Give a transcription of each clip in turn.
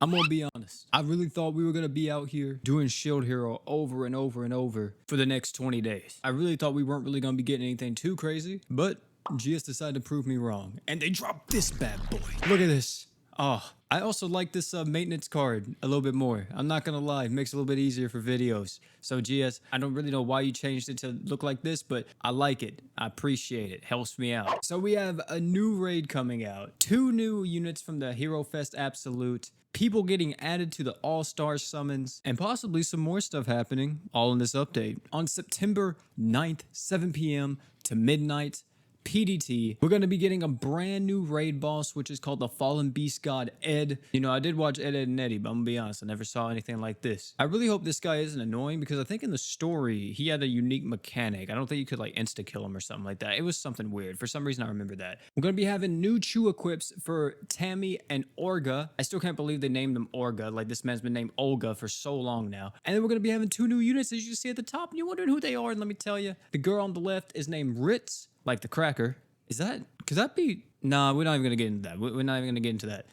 I'm gonna be honest. I really thought we were gonna be out here doing Shield Hero over and over and over for the next 20 days. I really thought we weren't really gonna be getting anything too crazy, but GS decided to prove me wrong. And they dropped this bad boy. Look at this. Oh, I also like this maintenance card a little bit more. I'm not gonna lie, it makes it a little bit easier for videos. So GS, I don't really know why you changed it to look like this, but I like it. I appreciate it. Helps me out. So we have a new raid coming out. 2 new units from the Hero Fest Absolute. People getting added to the All-Star summons, and possibly some more stuff happening, all in this update. On September 9th, 7 p.m. to midnight, PDT, we're going to be getting a brand new raid boss, which is called the Fallen Beast God Ed. You know, I did watch Ed, Edd and Eddy, but I'm going to be honest, I never saw anything like this. I really hope this guy isn't annoying, because I think in the story, he had a unique mechanic. I don't think you could like insta-kill him or something like that. It was something weird. For some reason, I remember that. We're going to be having new Chew equips for Tammy and Orga. I still can't believe they named them Orga. Like, this man's been named Olga for so long now. And then we're going to be having 2 new units, as you can see at the top, and you're wondering who they are. And let me tell you, the girl on the left is named Ritz, like the cracker. Is that, could that be? Nah, we're not even gonna get into that. We're not even gonna get into that.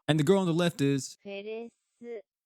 And the girl on the left is Phyllis.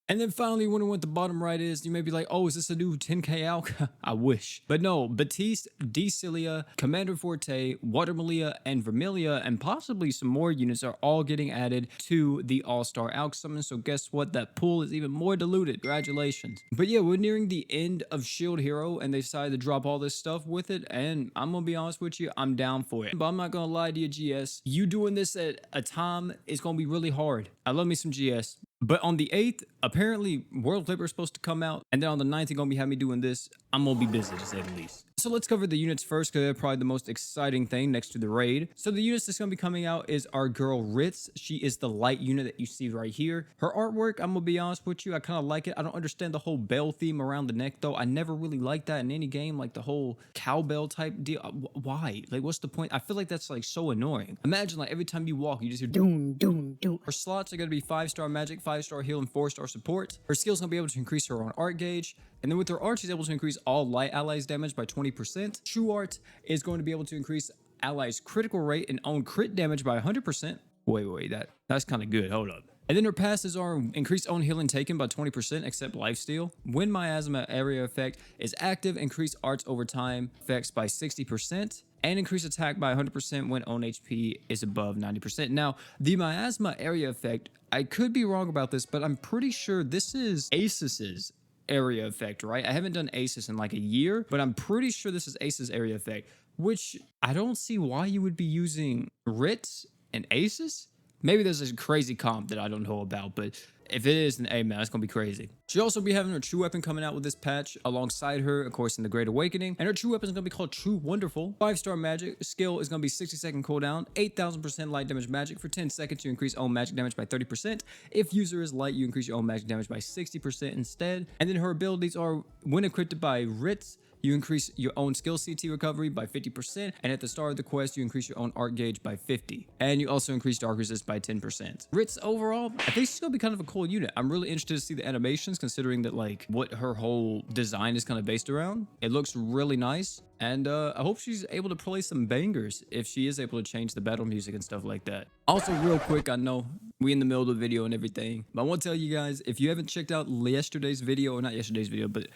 And then finally, wondering what the bottom right is, you may be like, oh, is this a new 10k alc? I wish. But no, Batiste, Decilia, Commander Forte, Watermalia, and Vermilia, and possibly some more units are all getting added to the All-Star alc summon. So guess what? That pool is even more diluted. Congratulations. But yeah, we're nearing the end of Shield Hero, and they decided to drop all this stuff with it. And I'm gonna be honest with you, I'm down for it. But I'm not gonna lie to you, GS. You doing this at a time is gonna be really hard. I love me some GS. But on the 8th, apparently World Flipper is supposed to come out. And then on the 9th, you're going to be having me doing this. I'm going to be busy, to say the least. So let's cover the units first, because they're probably the most exciting thing next to the raid. So the units that's going to be coming out is our girl Ritz. She is the light unit that you see right here. Her artwork, I'm going to be honest with you, I kind of like it. I don't understand the whole bell theme around the neck, though. I never really liked that in any game, like the whole cowbell type deal. Why? Like, what's the point? I feel like that's like so annoying. Imagine like every time you walk, you just hear doom, doom, doom. Her slots are going to be 5-star magic, 5-star heal, and 4-star support. Her skill's going to be able to increase her own art gauge. And then with her art, she's able to increase all light allies damage by 20%. True art is going to be able to increase allies critical rate and own crit damage by 100%. Wait, that's kind of good. Hold up. And then her passes are increase own healing taken by 20% except lifesteal. When Miasma area effect is active, increase arts over time effects by 60%. And increase attack by 100% when own HP is above 90%. Now, the Miasma area effect, I could be wrong about this, but I'm pretty sure this is Asus's area effect, right? I haven't done Asus in like a year, but I'm pretty sure this is Asus area effect, which I don't see why you would be using Ritz and Asus. Maybe there's a crazy comp that I don't know about, but if it is, then hey man, it's gonna be crazy. She'll also be having her true weapon coming out with this patch alongside her, of course, in the Great Awakening. And her true weapon is gonna be called True Wonderful. 5-star magic skill is gonna be 60-second cooldown, 8,000% light damage magic. For 10 seconds, you increase own magic damage by 30%. If user is light, you increase your own magic damage by 60% instead. And then her abilities are, when equipped by Ritz, you increase your own skill CT recovery by 50%, and at the start of the quest, you increase your own art gauge by 50. And you also increase dark resist by 10%. Ritz overall, I think she's gonna be kind of a cool unit. I'm really interested to see the animations, considering that like what her whole design is kind of based around. It looks really nice. And I hope she's able to play some bangers if she is able to change the battle music and stuff like that. Also, real quick, I know we in the middle of the video and everything, but I want to tell you guys, if you haven't checked out yesterday's video, or not yesterday's video, but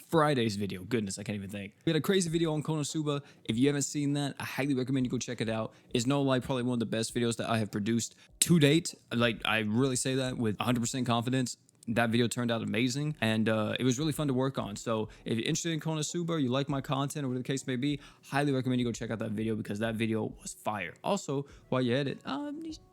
Friday's video. Goodness, I can't even think. We had a crazy video on Konosuba. If you haven't seen that, I highly recommend you go check it out. It's no lie, probably one of the best videos that I have produced to date. Like, I really say that with 100% confidence. That video turned out amazing, and it was really fun to work on. So if you're interested in Konosuba, or you like my content, or whatever the case may be, highly recommend you go check out that video, because that video was fire. Also, while you're at it,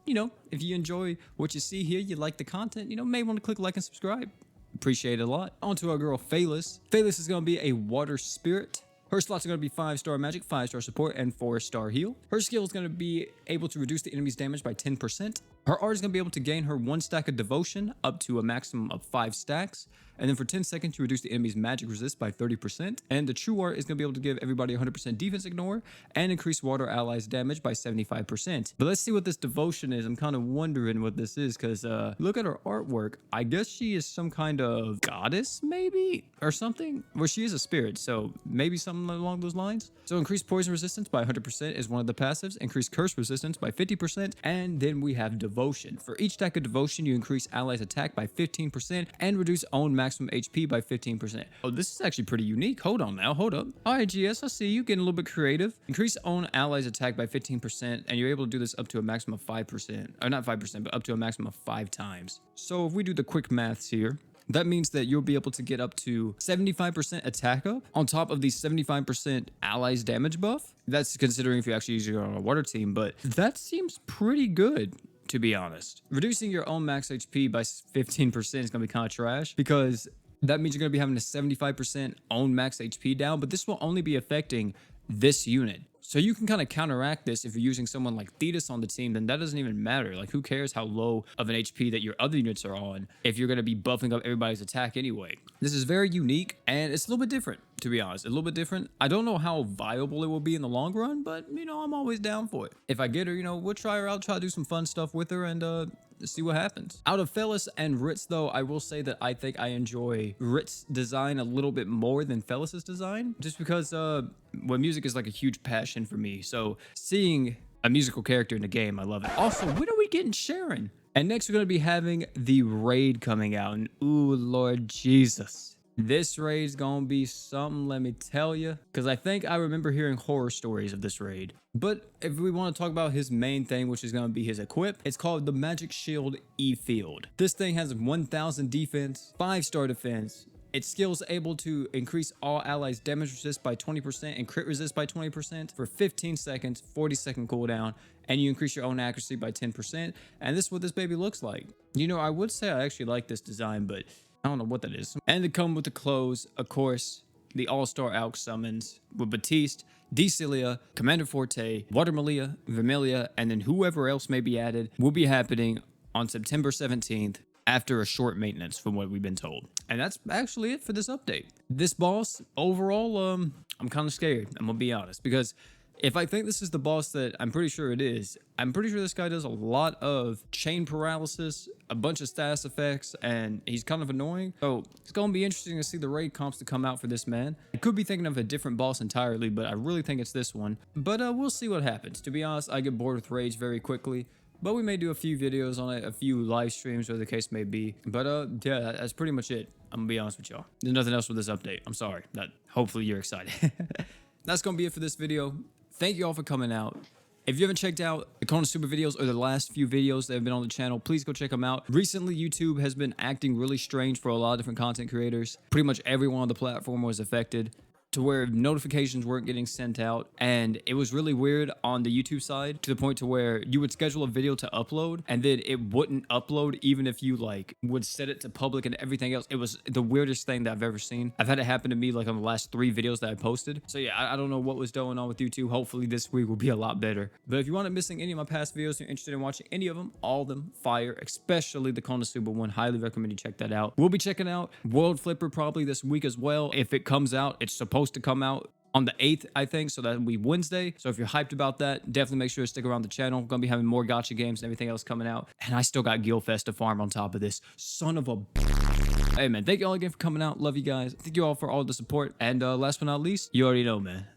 you know, if you enjoy what you see here, you like the content, you know, may want to click like and subscribe. Appreciate it a lot. On to our girl Phyllis. Phyllis is going to be a water spirit. Her slots are going to be 5-star magic, 5-star support, and 4-star heal. Her skill is going to be able to reduce the enemy's damage by 10%. Her art is going to be able to gain her 1 stack of devotion up to a maximum of 5 stacks. And then for 10 seconds, you reduce the enemy's magic resist by 30%. And the true art is going to be able to give everybody 100% defense ignore and increase water allies damage by 75%. But let's see what this devotion is. I'm kind of wondering what this is, because look at her artwork. I guess she is some kind of goddess, maybe, or something. Well, she is a spirit, so maybe something along those lines. So increased poison resistance by 100% is one of the passives. Increased curse resistance by 50%. And then we have devotion. Devotion. For each stack of Devotion, you increase allies' attack by 15% and reduce own maximum HP by 15%. Oh, this is actually pretty unique. Hold on now, hold up. All right, GS, I see you getting a little bit creative. Increase own allies' attack by 15%, and you're able to do this up to a maximum of 5%. Or not 5%, but up to a maximum of 5 times. So if we do the quick maths here, that means that you'll be able to get up to 75% attack up on top of the 75% allies damage buff. That's considering if you actually use it on a water team, but that seems pretty good, to be honest. Reducing your own max HP by 15% is going to be kind of trash because that means you're going to be having a 75% own max HP down, but this will only be affecting this unit. So you can kind of counteract this if you're using someone like Thetis on the team, then that doesn't even matter. Like, who cares how low of an HP that your other units are on if you're going to be buffing up everybody's attack anyway. This is very unique, and it's a little bit different, to be honest. A little bit different. I don't know how viable it will be in the long run, but, you know, I'm always down for it. If I get her, you know, we'll try her out, try to do some fun stuff with her, and see what happens. Out of Phyllis and Ritz, though, I will say that I think I enjoy Ritz's design a little bit more than Phyllis's design, just because well, music is like a huge passion for me. So seeing a musical character in the game, I love it. Also, when are we getting Sharon? And next, we're going to be having the raid coming out. And ooh, Lord Jesus. This raid's gonna be something, let me tell you, because I think I remember hearing horror stories of this raid. But if we want to talk about his main thing, which is going to be his equip, it's called the Magic Shield E-Field. This thing has 1000 defense, 5-star defense. Its skills able to increase all allies damage resist by 20% and crit resist by 20% for 15 seconds, 40-second cooldown, and you increase your own accuracy by 10%. And this is what this baby looks like. You know, I would say I actually like this design, but I don't know what that is. And to come with the clothes, of course, the All-Star Alch summons with Batiste, Decilia, Commander Forte, Watermalia, Vermilia, and then whoever else may be added will be happening on September 17th after a short maintenance from what we've been told. And that's actually it for this update. This boss, overall, I'm kind of scared, I'm gonna be honest, because if I think this is the boss that I'm pretty sure it is, I'm pretty sure this guy does a lot of chain paralysis, a bunch of status effects, and he's kind of annoying. So it's going to be interesting to see the raid comps to come out for this man. I could be thinking of a different boss entirely, but I really think it's this one. But we'll see what happens. To be honest, I get bored with raids very quickly. But we may do a few videos on it, a few live streams, whatever the case may be. But yeah, that's pretty much it. I'm going to be honest with y'all. There's nothing else with this update. I'm sorry. Hopefully you're excited. That's going to be it for this video. Thank you all for coming out. If you haven't checked out the Konosuba videos or the last few videos that have been on the channel, please go check them out. Recently, YouTube has been acting really strange for a lot of different content creators. Pretty much everyone on the platform was affected to where notifications weren't getting sent out, and it was really weird on the YouTube side to the point to where you would schedule a video to upload and then it wouldn't upload even if you like would set it to public and everything else. It was the weirdest thing that I've ever seen. I've had it happen to me like on the last 3 videos that I posted. So yeah, I don't know what was going on with YouTube. Hopefully this week will be a lot better. But if you aren't missing any of my past videos, you're interested in watching any of them, all of them fire, especially the Konosuba one. Highly recommend you check that out. We'll be checking out World Flipper probably this week as well. If it comes out, it's supposed to come out on the 8th, I think, so that'll be Wednesday. So if you're hyped about that, definitely make sure to stick around the channel. Gonna be having more gacha games and everything else coming out. And I still got Guildfest to farm on top of this. Son of a... Hey, man, thank you all again for coming out. Love you guys. Thank you all for all the support. And last but not least, you already know, man.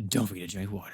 Don't forget to drink water.